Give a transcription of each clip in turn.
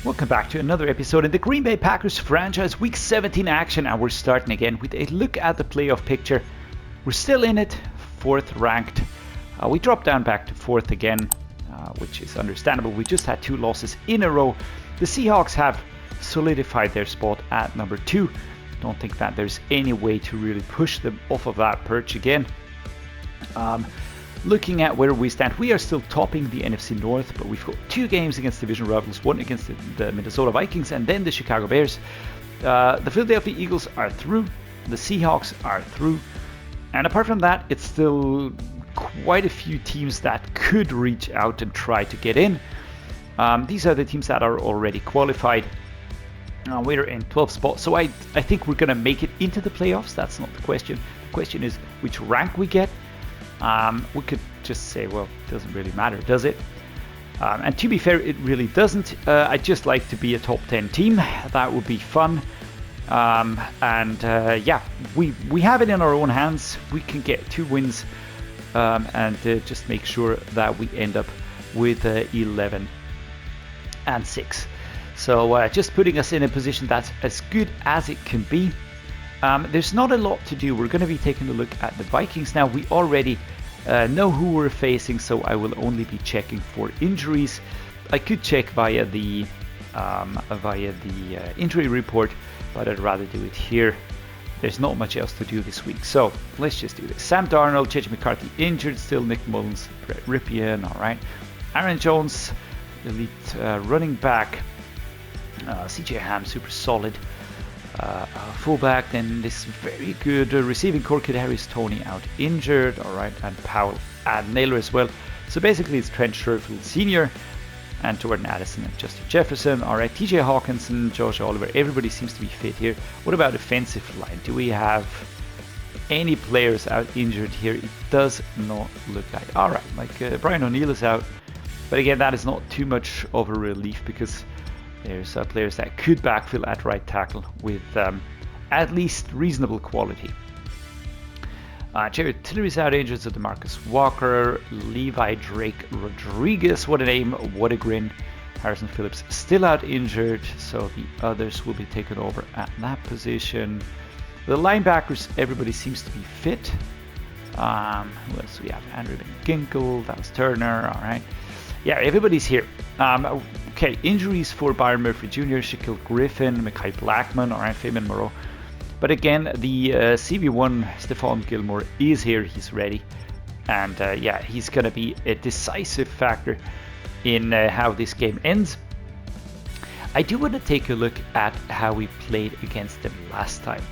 Welcome back to another episode in the Green Bay Packers franchise Week 17 action, and we're starting again with a look at the playoff picture. We're still in it, 4th ranked. We dropped down back to 4th again, which is understandable. We just had 2 losses in a row. The Seahawks have solidified their spot at number 2. Don't think that there's any way to really push them off of that perch again. Looking at where we stand, we are still topping the NFC North, but we've got 2 games against division rivals, 1 against the Minnesota Vikings and then the Chicago Bears. The Philadelphia Eagles are through, the Seahawks are through, and apart from that, it's still quite a few teams that could reach out and try to get in. These are the teams that are already qualified. We're in 12th spot, so I think we're going to make it into the playoffs. That's not the question. The question is which rank we get. We could just say, well, it doesn't really matter, does it? And to be fair, it really doesn't. I'd just like to be a top 10 team. That would be fun. Yeah, we have it in our own hands. We can get 2 wins and just make sure that we end up with 11 and 6. So just putting us in a position that's as good as it can be. There's not a lot to do. We're going to be taking a look at the Vikings now. We already know who we're facing, so I will only be checking for injuries. I could check via the injury report, but I'd rather do it here. There's not much else to do this week, so let's just do this. Sam Darnold, JJ McCarthy injured still, Nick Mullins, Brett Ripien, all right. Aaron Jones, elite running back. CJ Ham, super solid. Fullback, then this very good receiving core, Kadarius Toney out injured, all right, and Powell and Naylor as well. So basically it's Trent Sherfield Sr. and Jordan Addison and Justin Jefferson, all right, TJ Hawkinson, Josh Oliver, everybody seems to be fit here. What about defensive line? Do we have any players out injured here? It does not look like. All right, like Brian O'Neill is out, but again, that is not too much of a relief because there's players that could backfill at right tackle with at least reasonable quality. Jared Tillery's out injured, so DeMarcus Walker, Levi Drake Rodriguez, what a name, what a grin. Harrison Phillips still out injured, so the others will be taken over at that position. The linebackers, everybody seems to be fit. Who else do we have? Andrew Ginkle, Dallas Turner, all right. Yeah, everybody's here. Okay, injuries for Byron Murphy Jr., Shaquille Griffin, Mekhi Blackman, all right, Fabian Moreau. But again, the CB1, Stephon Gilmore, is here. He's ready. And yeah, he's going to be a decisive factor in how this game ends. I do want to take a look at how we played against them last time.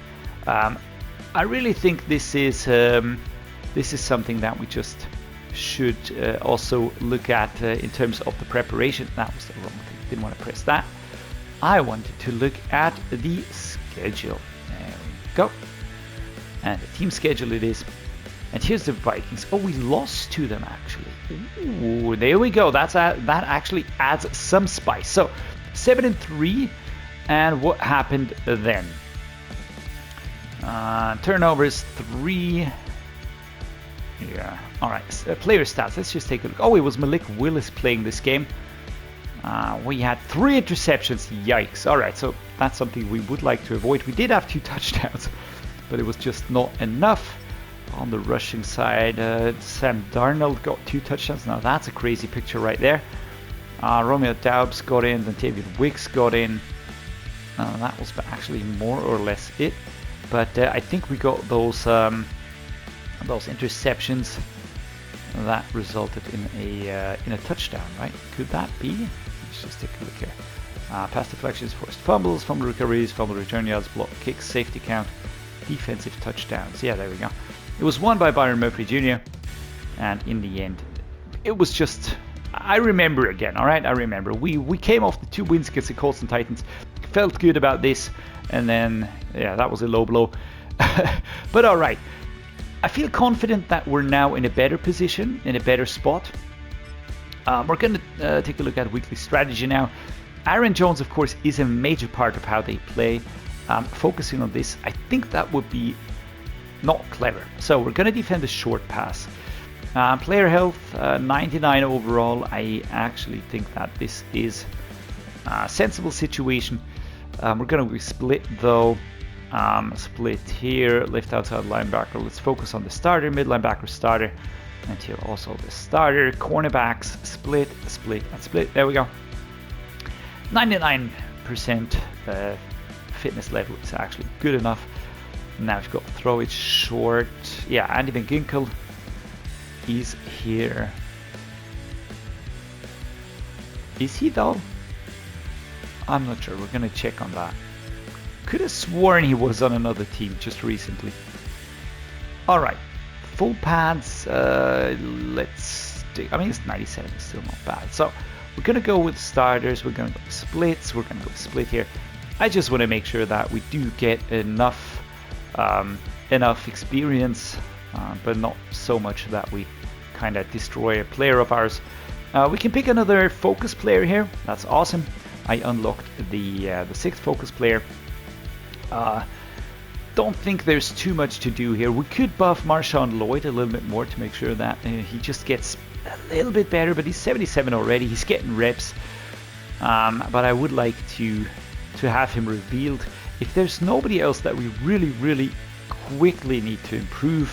I really think this is something that we just should also look at in terms of the preparation. That was the wrong thing. Didn't want to press that. I wanted to look at the schedule. There we go. And the team schedule it is. And here's the Vikings. Oh, we lost to them actually. Ooh, there we go. That actually adds some spice. So 7-3, and what happened then? Turnovers 3. Yeah. All right. Player stats. Let's just take a look. Oh, it was Malik Willis playing this game. We had 3 interceptions. Yikes. All right. So that's something we would like to avoid. We did have 2 touchdowns, but it was just not enough. On the rushing side, Sam Darnold got 2 touchdowns. Now that's a crazy picture right there. Romeo Doubs got in. Then David Wicks got in. That was actually more or less it. But I think we got those interceptions that resulted in a touchdown, right? Could that be? Let's just take a look here. Pass deflections, forced fumbles, fumble recoveries, fumble return yards, block kicks, safety count, defensive touchdowns. Yeah, there we go. It was won by Byron Murphy Jr. and in the end, it was just. I remember again. All right, I remember. We came off the 2 wins against the Colts and Titans. Felt good about this, and then yeah, that was a low blow. But all right. I feel confident that we're now in a better position, in a better spot. We're going to take a look at weekly strategy now. Aaron Jones, of course, is a major part of how they play. Focusing on this, I think that would be not clever. So we're going to defend the short pass. Player health, 99 overall. I actually think that this is sensible situation. We're going to be split though. Split here, left outside linebacker. Let's focus on the starter, mid linebacker, starter, and here also the starter. Cornerbacks, split, split, and split. There we go. 99% fitness level is actually good enough. Now we've got to throw it short. Yeah, Andy Van Ginkel is here. Is he though? I'm not sure. We're going to check on that. Could have sworn he was on another team just recently. All right, full pads. Let's do, I mean, it's 97, it's still not bad. So we're going to go with starters. We're going to go with splits. We're going to go with split here. I just want to make sure that we do get enough experience, but not so much that we kind of destroy a player of ours. We can pick another focus player here. That's awesome. I unlocked the 6th focus player. Don't think there's too much to do here. We could buff Marshawn Lloyd a little bit more to make sure that he just gets a little bit better, but he's 77 already. He's getting reps. But I would like to have him revealed. If there's nobody else that we really quickly need to improve,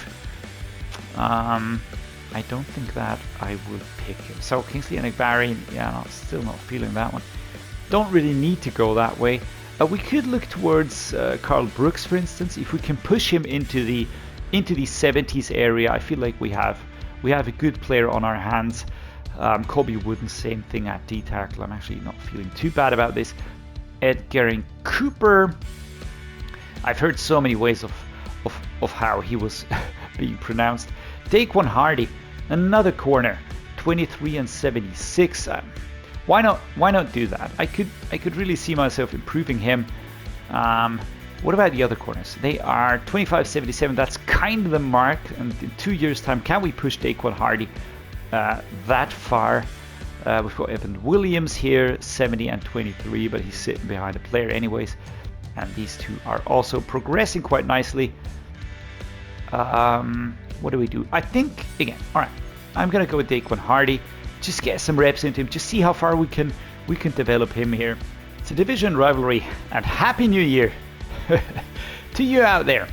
I don't think that I will pick him. So Kingsley and Barry, yeah, no, still not feeling that one. Don't really need to go that way. We could look towards Carl Brooks, for instance. If we can push him into the 70s area, I feel like we have a good player on our hands. Colby Wooden, same thing at D tackle. I'm actually not feeling too bad about this. Ed Gehring Cooper. I've heard so many ways of how he was being pronounced. Daquan Hardy, another corner, 23 and 76. Why not do that? I could really see myself improving him. What about the other corners? They are 25, 77. That's kind of the mark. And in 2 years' time, can we push Daquan Hardy that far? We've got Evan Williams here, 70 and 23, but he's sitting behind a player anyways. And these two are also progressing quite nicely. What do we do? I think, again, all right, I'm going to go with Daquan Hardy. Just get some reps into him. Just see how far we can develop him here. It's a division rivalry, and Happy New Year to you out there.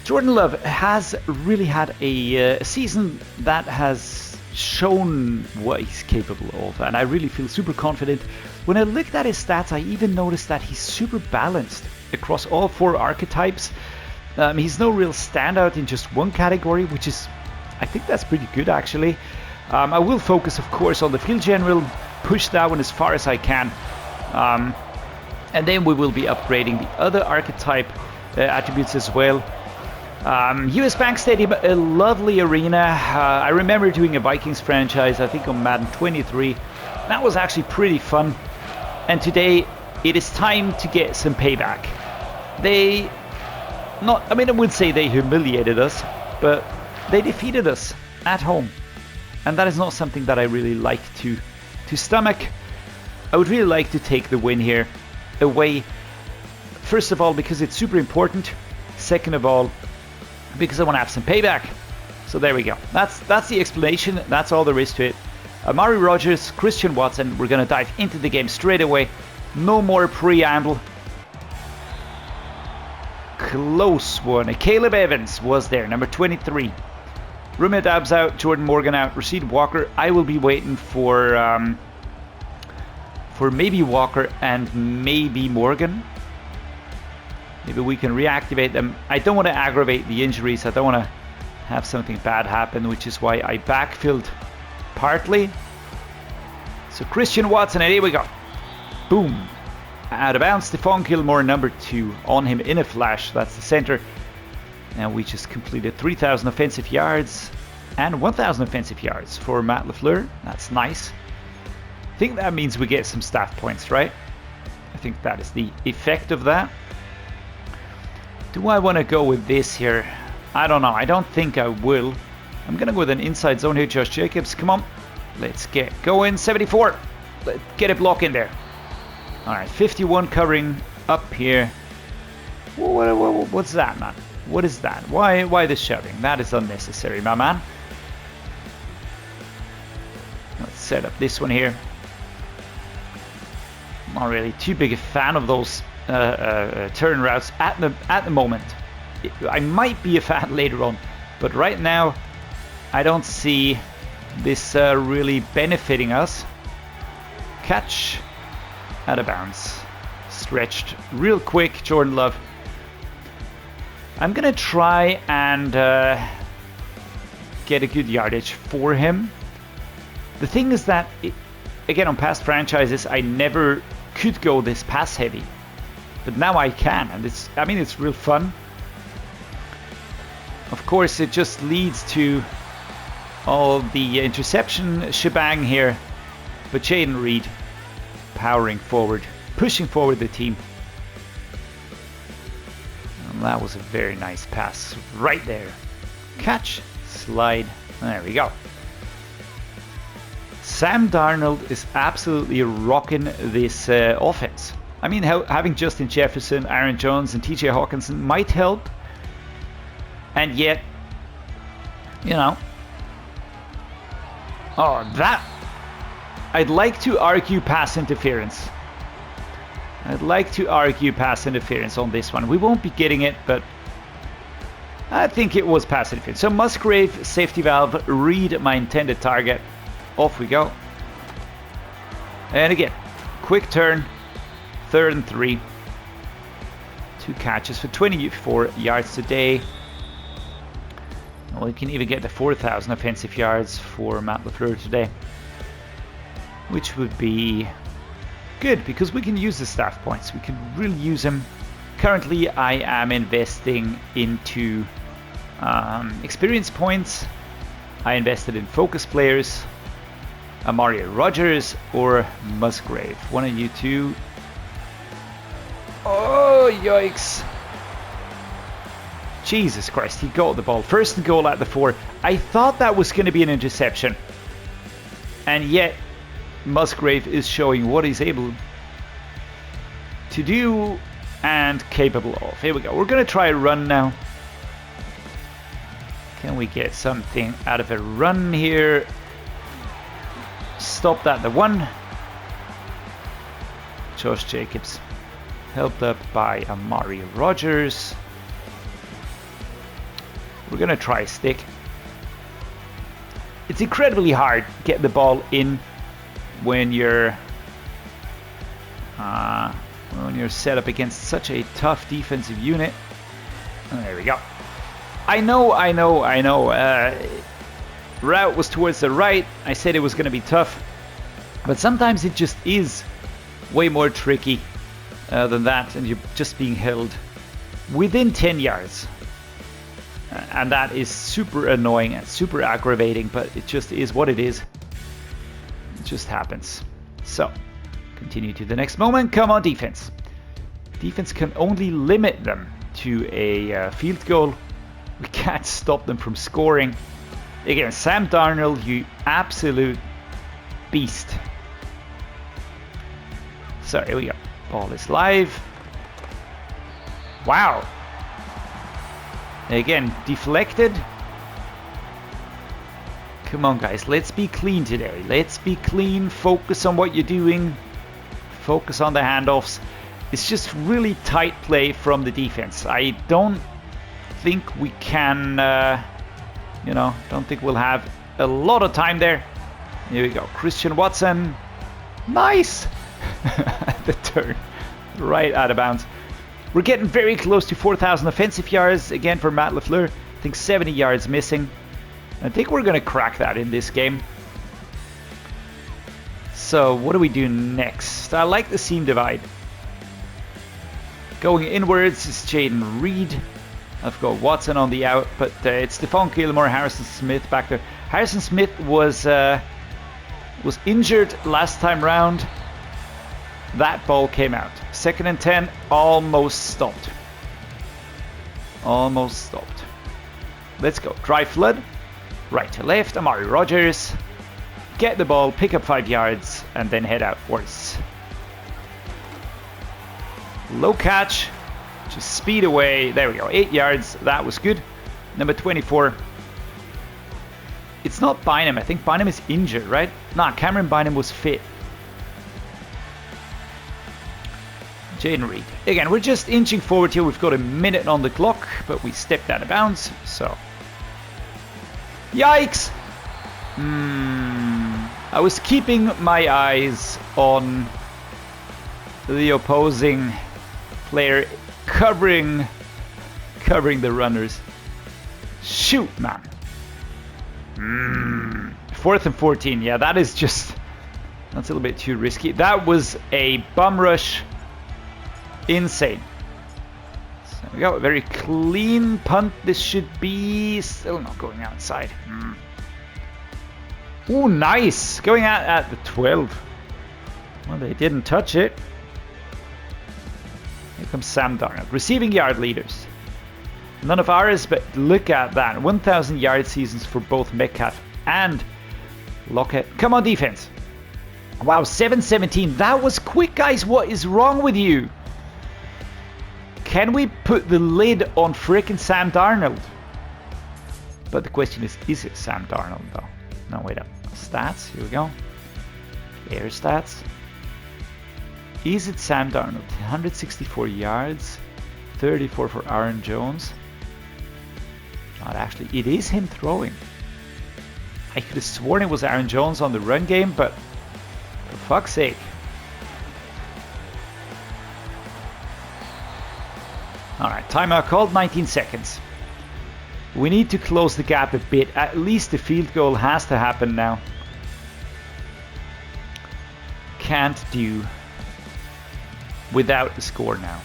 Jordan Love has really had a season that has shown what he's capable of, and I really feel super confident. When I looked at his stats, I even noticed that he's super balanced across all 4 archetypes. He's no real standout in just one category, which is, I think that's pretty good actually. I will focus, of course, on the field general, push that one as far as I can. And then we will be upgrading the other archetype attributes as well. US Bank Stadium, a lovely arena. I remember doing a Vikings franchise, I think on Madden 23. That was actually pretty fun. And today, it is time to get some payback. I would say they humiliated us, but they defeated us at home. And that is not something that I really like to stomach. I would really like to take the win here away. First of all, because it's super important. Second of all, because I want to have some payback. So there we go. That's the explanation. That's all there is to it. Amari Rogers, Christian Watson. We're going to dive into the game straight away. No more preamble. Close one. Caleb Evans was there, number 23. Rumia Dabs out, Jordan Morgan out, Rasheed Walker. I will be waiting for maybe Walker and maybe Morgan. Maybe we can reactivate them. I don't want to aggravate the injuries. I don't want to have something bad happen, which is why I backfilled partly. So Christian Watson, and here we go. Boom. Out of bounds, Stephon Gilmore, number 2, on him in a flash. That's the center. And we just completed 3,000 offensive yards and 1,000 offensive yards for Matt LaFleur. That's nice. I think that means we get some stat points, right? I think that is the effect of that. Do I want to go with this here? I don't know. I don't think I will. I'm going to go with an inside zone here. Josh Jacobs, come on. Let's get going. 74. Let's get a block in there. All right, 51 covering up here. What's that, man? What is that? Why the shoving? That is unnecessary, my man. Let's set up this one here. not really too big a fan of those turn routes at the moment. I might be a fan later on, but right now I don't see this really benefiting us. Catch out of bounds. Stretched real quick, Jordan Love. I'm gonna try and get a good yardage for him. The thing is that, again, on past franchises, I never could go this pass heavy, but now I can, and it's real fun. Of course, it just leads to all the interception shebang here, but Jaden Reed powering forward, pushing forward the team. And that was a very nice pass right there. Catch, slide, there we go. Sam Darnold is absolutely rocking this offense. I mean, having Justin Jefferson, Aaron Jones, and TJ Hawkinson might help. And yet, you know, I'd like to argue pass interference. I'd like to argue pass interference on this one. We won't be getting it, but I think it was pass interference. So Musgrave, safety valve, read my intended target. Off we go. And again, quick turn, 3rd and 3. 2 catches for 24 yards today. Well, we can even get the 4,000 offensive yards for Matt LaFleur today, which would be good because we can use the staff points. We can really use them. Currently, I am investing into experience points. I invested in focus players, Amari Rodgers or Musgrave. One of you two. Oh, yikes. Jesus Christ, he got the ball. 1st and goal at the 4. I thought that was going to be an interception. And yet, Musgrave is showing what he's able to do and capable of. Here we go. We're going to try a run now. Can we get something out of a run here? Stopped at the 1. Josh Jacobs helped up by Amari Rodgers. We're going to try a stick. It's incredibly hard to get the ball in when you're set up against such a tough defensive unit. There we go. I know. Route was towards the right. I said it was going to be tough, but sometimes it just is way more tricky than that, and you're just being held within 10 yards. And that is super annoying and super aggravating, but it just is what it is. It just happens. So, continue to the next moment. Come on, defense. Defense can only limit them to a field goal. We can't stop them from scoring. Again, Sam Darnold, you absolute beast. So, here we go. Ball is live. Wow. Again, deflected. Come on, guys. Let's be clean today. Let's be clean. Focus on what you're doing. Focus on the handoffs. It's just really tight play from the defense. I don't think we can, don't think we'll have a lot of time there. Here we go. Christian Watson. Nice. The turn. Right out of bounds. We're getting very close to 4,000 offensive yards again for Matt LaFleur. I think 70 yards missing. I think we're going to crack that in this game. So what do we do next? I like the seam divide. Going inwards is Jaden Reed. I've got Watson on the out, but it's Stephon Gilmore, Harrison Smith back there. Harrison Smith was injured last time round. That ball came out. 2nd and 10, almost stopped. Almost stopped. Let's go. Drive flood. Right to left. Amari Rodgers. Get the ball, pick up 5 yards, and then head outwards. Low catch. Just speed away. There we go. 8 yards. That was good. Number 24. It's not Bynum. I think Bynum is injured, right? Nah, Cameron Bynum was fit. Jaden Reed. Again, we're just inching forward here. We've got a minute on the clock, but we stepped out of bounds, so... Yikes! I was keeping my eyes on the opposing player covering the runners. Shoot, man. 4th and 14. Yeah, that is just... That's a little bit too risky. That was a bum rush. Insane. So we got a very clean punt. This should be still not going outside. Ooh, nice. Going out at the 12. Well, they didn't touch it. Here comes Sam Darnold. Receiving yard leaders. None of ours, but look at that. 1,000 yard seasons for both Metcalf and Lockett. Come on, defense. Wow, 7-17. That was quick, guys. What is wrong with you? Can we put the lid on frickin' Sam Darnold? But the question is it Sam Darnold, though? No, wait up. Stats, here we go. Air stats. Is it Sam Darnold? 164 yards, 34 for Aaron Jones. Not actually, it is him throwing. I could have sworn it was Aaron Jones on the run game, but for fuck's sake. Alright, timeout called, 19 seconds. We need to close the gap a bit. At least the field goal has to happen now. Can't do without the score now.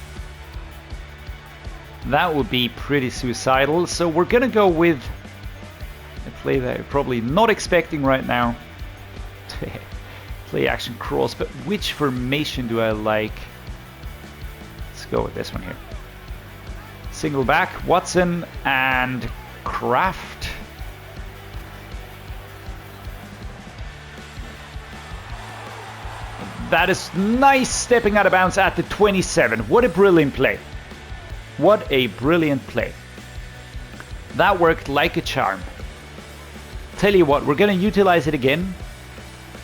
That would be pretty suicidal. So we're going to go with a play that you're probably not expecting right now. Play action cross, but which formation do I like? Let's go with this one here. Single back, Watson and Kraft. That is nice, stepping out of bounds at the 27. What a brilliant play. What a brilliant play. That worked like a charm. Tell you what, we're going to utilize it again.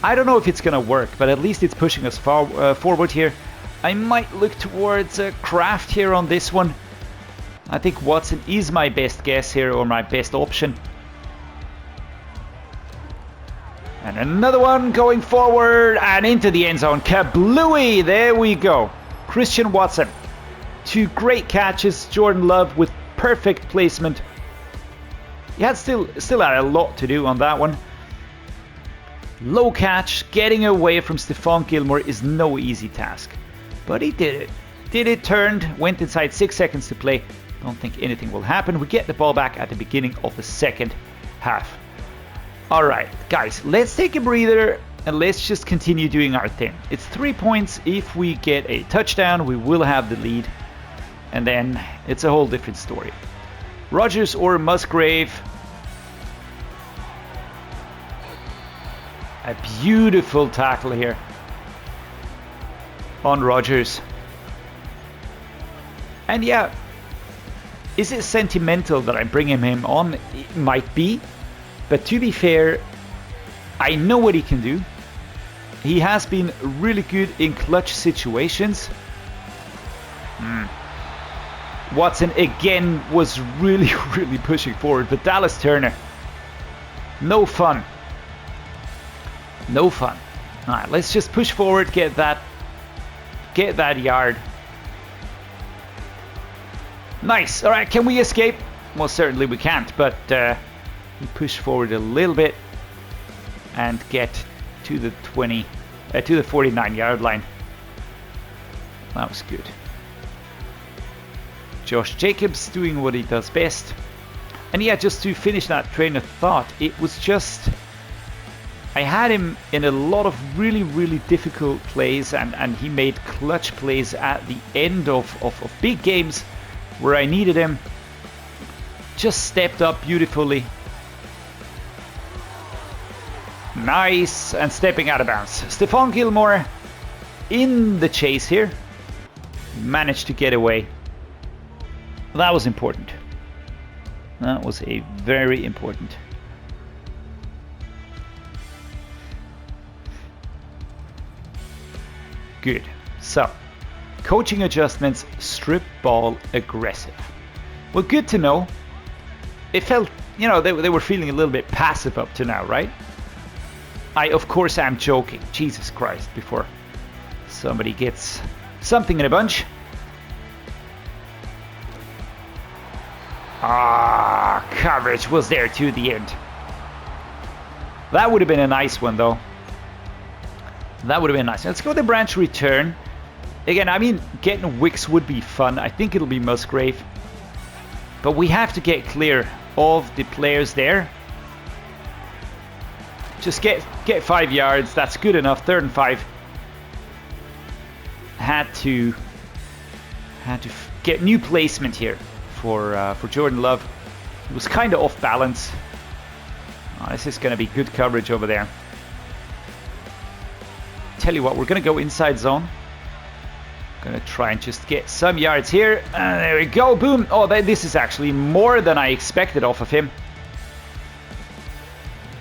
I don't know if it's going to work, but at least it's pushing us forward here. I might look towards Kraft here on this one. I think Watson is my best guess here, or my best option. And another one going forward and into the end zone. Kablooey! There we go. Christian Watson. 2 great catches. Jordan Love with perfect placement. He had still had a lot to do on that one. Low catch. Getting away from Stephon Gilmore is no easy task. But he did it. Did it, turned, went inside 6 seconds to play. Don't think anything will happen. We get the ball back at the beginning of the second half. Alright, guys, let's take a breather and let's just continue doing our thing. It's 3 points. If we get a touchdown, we will have the lead. And then it's a whole different story. Rodgers or Musgrave. A beautiful tackle here on Rodgers. And yeah, is it sentimental that I'm bringing him on? It might be. But to be fair, I know what he can do. He has been really good in clutch situations. Watson again was really pushing forward. But Dallas Turner, no fun. No fun. Alright, let's just push forward, get that yard. Nice. Alright, can we escape? Well, certainly we can't, but we push forward a little bit and get to the 49 yard line. That was good. Josh Jacobs doing what he does best. And yeah, just to finish that train of thought, it was just, I had him in a lot of really difficult plays, and he made clutch plays at the end of big games where I needed him. Just stepped up beautifully. Nice, and stepping out of bounds. Stephon Gilmore in the chase here. Managed to get away. That was important. That was a very important. Good. So, Coaching adjustments, strip ball aggressive. Well, good to know. It felt, you know, they were feeling a little bit passive up to now, right? I, of course, am joking. Jesus Christ, before somebody gets something in a bunch. Ah, coverage was there to the end. That would have been a nice one, though. That would have been nice. Let's go the branch return. Again, I mean, getting wicks would be fun. I think it'll be Musgrave. But we have to get clear of the players there. Just get 5 yards. That's good enough. 3rd and 5. Had to get new placement here for Jordan Love. It was kind of off balance. Oh, this is going to be good coverage over there. Tell you what, we're going to go inside zone. Going to try and just get some yards here. And there we go. Boom. Oh, this is actually more than I expected off of him.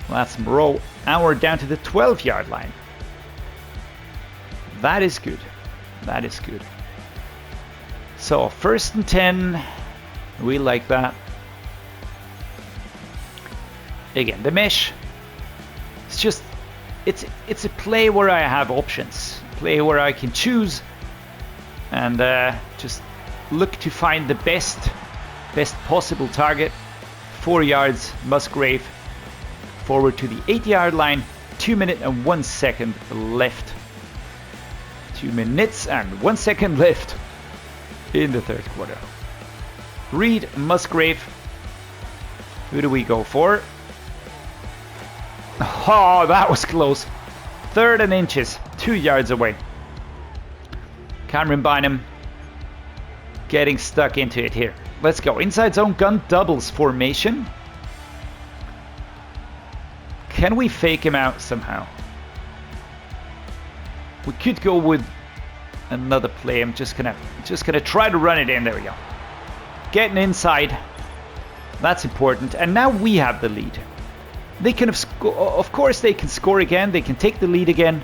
Well, that's Moreau. And we're down to the 12-yard line. That is good. That is good. So 1st and 10. We like that. Again, the mesh. It's just, it's a play where I have options. Play where I can choose and just look to find the best possible target. 4 yards, Musgrave. Forward to the 8-yard line. 2 minutes and 1 second left. 2 minutes and 1 second left in the 3rd quarter. Reed, Musgrave. Who do we go for? Oh, that was close. 3rd and inches. 2 yards away. Cameron Bynum getting stuck into it here. Let's go. Inside zone gun doubles formation. Can we fake him out somehow? We could go with another play. I'm just gonna try to run it in. There we go. Getting inside. That's important. And now we have the lead. They can have of course they can score again. They can take the lead again.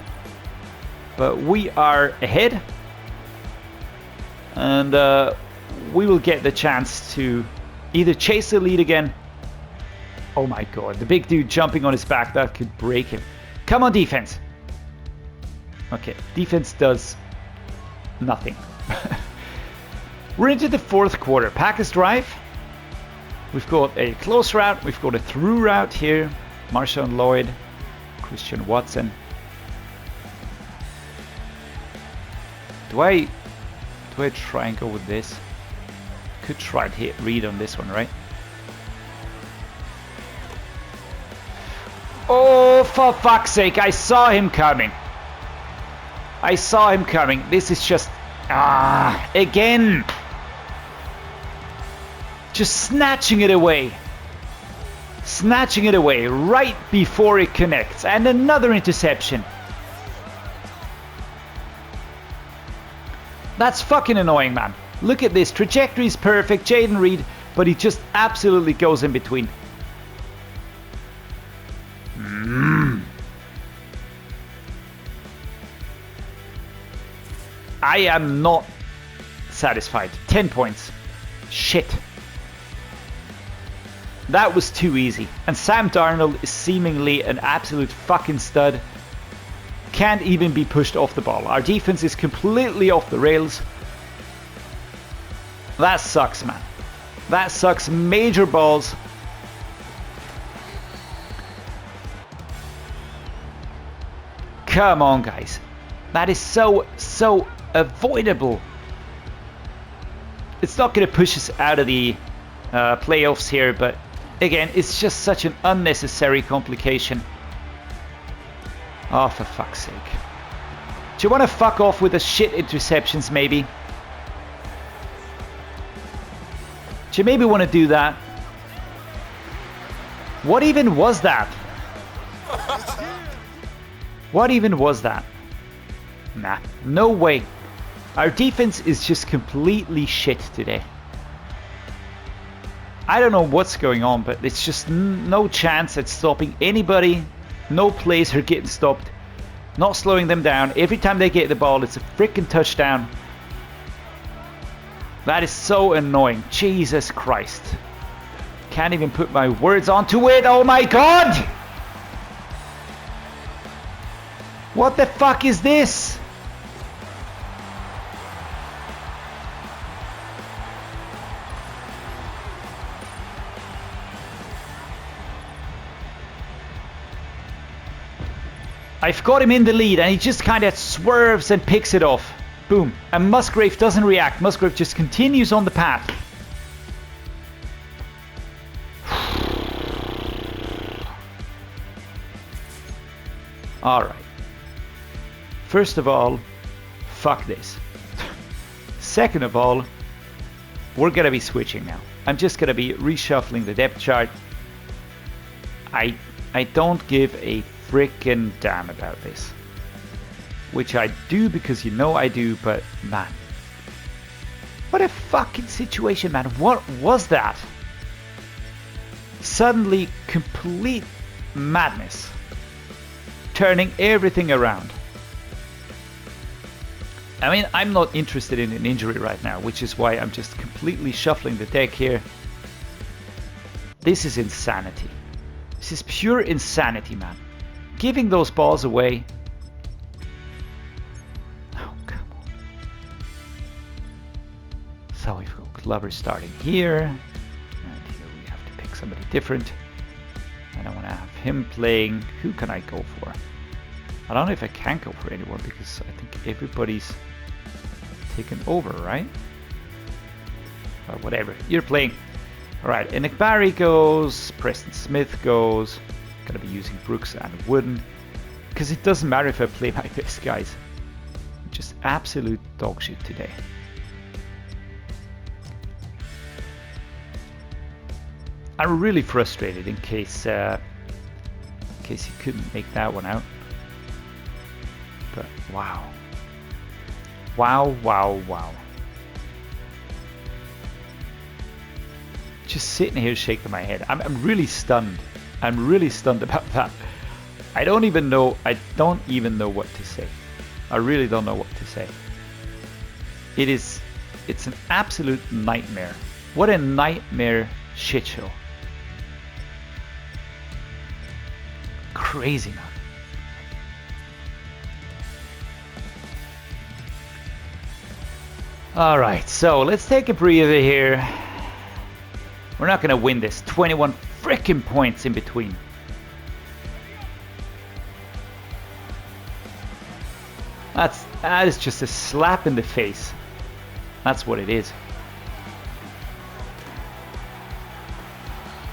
But we are ahead. And we will get the chance to either chase the lead again. Oh my god, the big dude jumping on his back, that could break him. Come on, defense. Okay, defense does nothing. We're into the 4th quarter. Packers drive. We've got a close route. We've got a through route here. Marshawn Lloyd. Christian Watson. Do I try and go with this? Could try and hit read on this one, right? Oh, for fuck's sake, I saw him coming. I saw him coming. This is just... again. Just snatching it away. Snatching it away right before it connects. And another interception. That's fucking annoying, man. Look at this. Trajectory is perfect. Jaden Reed. But he just absolutely goes in between. I am not satisfied. 10 points. Shit. That was too easy. And Sam Darnold is seemingly an absolute fucking stud. Can't even be pushed off the ball. Our defense is completely off the rails. That sucks, man. That sucks. Major balls. Come on, guys. That is so avoidable. It's not going to push us out of the playoffs here, but again, it's just such an unnecessary complication. Oh, for fuck's sake. Do you want to fuck off with the shit interceptions, maybe? Do you maybe want to do that? What even was that? What even was that? Nah, no way. Our defense is just completely shit today. I don't know what's going on, but it's just no chance at stopping anybody. No plays are getting stopped. Not slowing them down. Every time they get the ball, it's a freaking touchdown. That is so annoying. Jesus Christ. Can't even put my words onto it. Oh my god! What the fuck is this? I've got him in the lead and he just kind of swerves and picks it off. Boom. And Musgrave doesn't react. Musgrave just continues on the path. Alright. First of all, fuck this. Second of all, we're going to be switching now. I'm just going to be reshuffling the depth chart. I don't give a frickin' damn about this. Which I do because you know I do, but man. What a fucking situation, man. What was that? Suddenly, complete madness. Turning everything around. I mean, I'm not interested in an injury right now, which is why I'm just completely shuffling the deck here. This is insanity. This is pure insanity, man. Giving those balls away. Oh, come on. So we've got Glover starting here. And here we have to pick somebody different. I don't want to have him playing. Who can I go for? I don't know if I can go for anyone because I think everybody's taken over, right? But whatever. You're playing. Alright, and Barry goes. Preston Smith goes. Gonna be using Brooks and Wooden. Because it doesn't matter if I play like this, guys. Just absolute dog shit today. I'm really frustrated in case you couldn't make that one out. But wow. Wow, wow, wow. Just sitting here shaking my head. I'm really stunned. I'm really stunned about that. I don't even know what to say. I really don't know what to say. It's an absolute nightmare. What a nightmare shit show. Crazy, man. Alright, so let's take a breather here. We're not going to win this. 21 freaking points in between. That is just a slap in the face. That's what it is.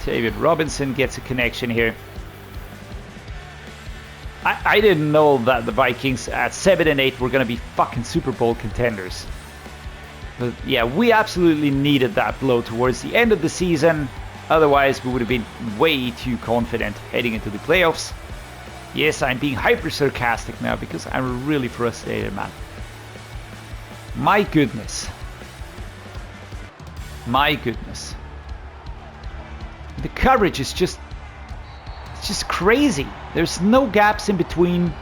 David Robinson gets a connection here. I didn't know that the Vikings at 7 and 8 were going to be fucking Super Bowl contenders. But yeah, we absolutely needed that blow towards the end of the season. Otherwise, we would have been way too confident heading into the playoffs. Yes, I'm being hyper sarcastic now because I'm really frustrated, man. My goodness. My goodness. The coverage is just... it's just crazy. There's no gaps in between.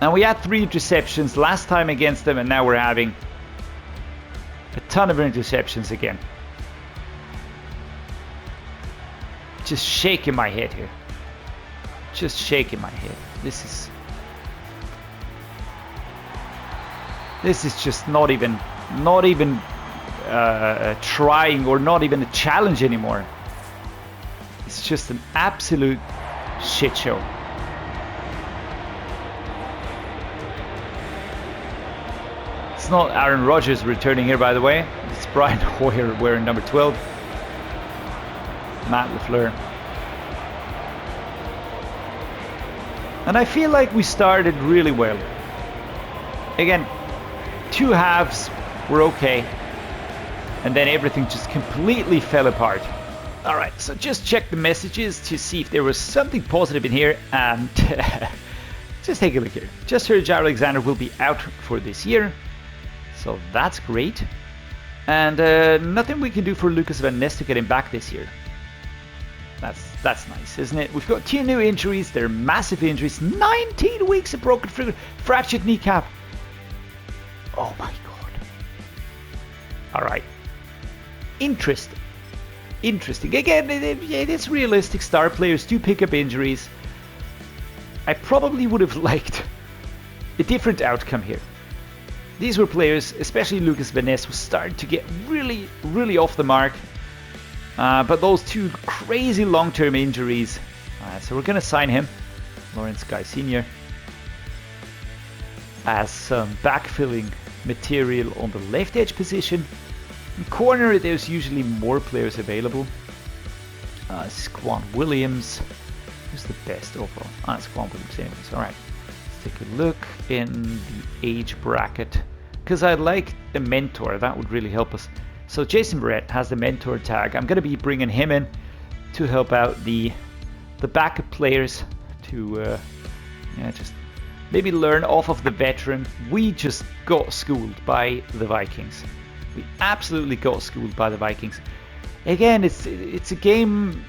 Now we had 3 interceptions last time against them, and now we're having a ton of interceptions again. Just shaking my head here. Just shaking my head. This is just not even trying, or not even a challenge anymore. It's just an absolute shit show. It's not Aaron Rodgers returning here, by the way. It's Brian Hoyer wearing number 12. Matt LaFleur. And I feel like we started really well. Again, 2 halves were okay. And then everything just completely fell apart. Alright, so just check the messages to see if there was something positive in here. And just take a look here. Just heard Jair Alexander will be out for this year. So that's great. And nothing we can do for Lucas Van Ness to get him back this year. That's nice, isn't it? We've got 2 new injuries. They're massive injuries. 19 weeks of broken fractured kneecap. Oh my god. All right. Interesting. Again, it's realistic. Star players do pick up injuries. I probably would have liked a different outcome here. These were players, especially Lucas Van Ness, was starting to get really off the mark. But those two crazy long-term injuries. So we're going to sign him, Lawrence Guy Sr., as some backfilling material on the left edge position. In corner, there's usually more players available. Squan Williams. Who's the best overall? Squan Williams anyways. Alright, let's take a look in the age bracket. Because I'd like a mentor, that would really help us. So Jason Barrett has the mentor tag. I'm going to be bringing him in to help out the backup players to just maybe learn off of the veteran. We just got schooled by the Vikings. We absolutely got schooled by the Vikings. Again, it's a game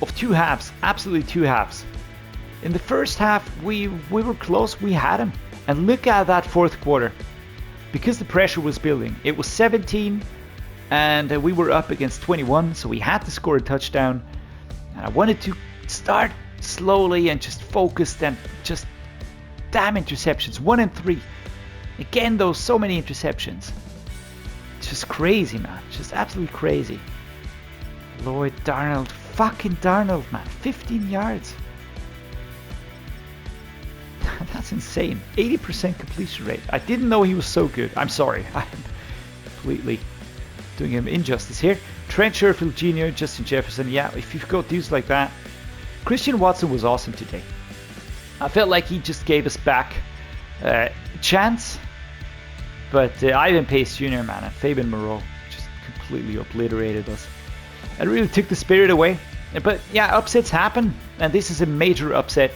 of two halves, absolutely two halves. In the first half, we were close, we had him. And look at that fourth quarter. Because the pressure was building, it was 17 and we were up against 21, so we had to score a touchdown. And I wanted to start slowly and just focused, and just damn interceptions, 1 and 3. Again, though, so many interceptions. It's just crazy, man. Just absolutely crazy. Lloyd Darnold, fucking Darnold, man. 15 yards. That's insane. 80% completion rate. I didn't know he was so good. I'm sorry. I'm completely doing him injustice here. Trent Sherfield Jr., Justin Jefferson. Yeah, if you've got dudes like that. Christian Watson was awesome today. I felt like he just gave us back a chance. But Ivan Pace Jr., man, and Fabian Moreau just completely obliterated us. It really took the spirit away. But yeah, upsets happen. And this is a major upset.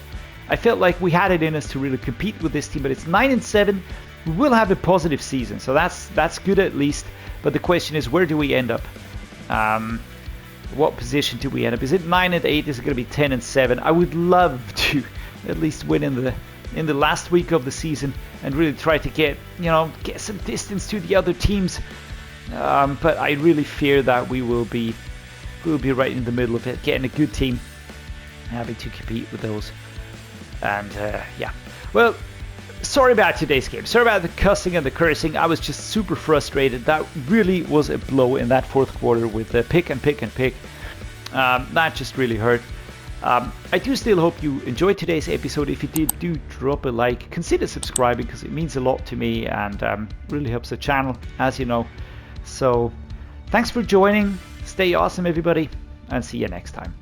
I felt like we had it in us to really compete with this team. But it's 9-7. We will have a positive season. So that's good at least. But the question is, where do we end up? What position do we end up? Is it 9-8? Is it going to be 10-7? I would love to at least win in the last week of the season and really try to get some distance to the other teams. But I really fear that we will be right in the middle of it, getting a good team, having to compete with those. And yeah, well, sorry about today's game. Sorry about the cussing and the cursing. I was just super frustrated. That really was a blow in that fourth quarter with the pick. That just really hurt. I do still hope you enjoyed today's episode. If you did, do drop a like. Consider subscribing because it means a lot to me and really helps the channel, as you know. So thanks for joining. Stay awesome, everybody, and see you next time.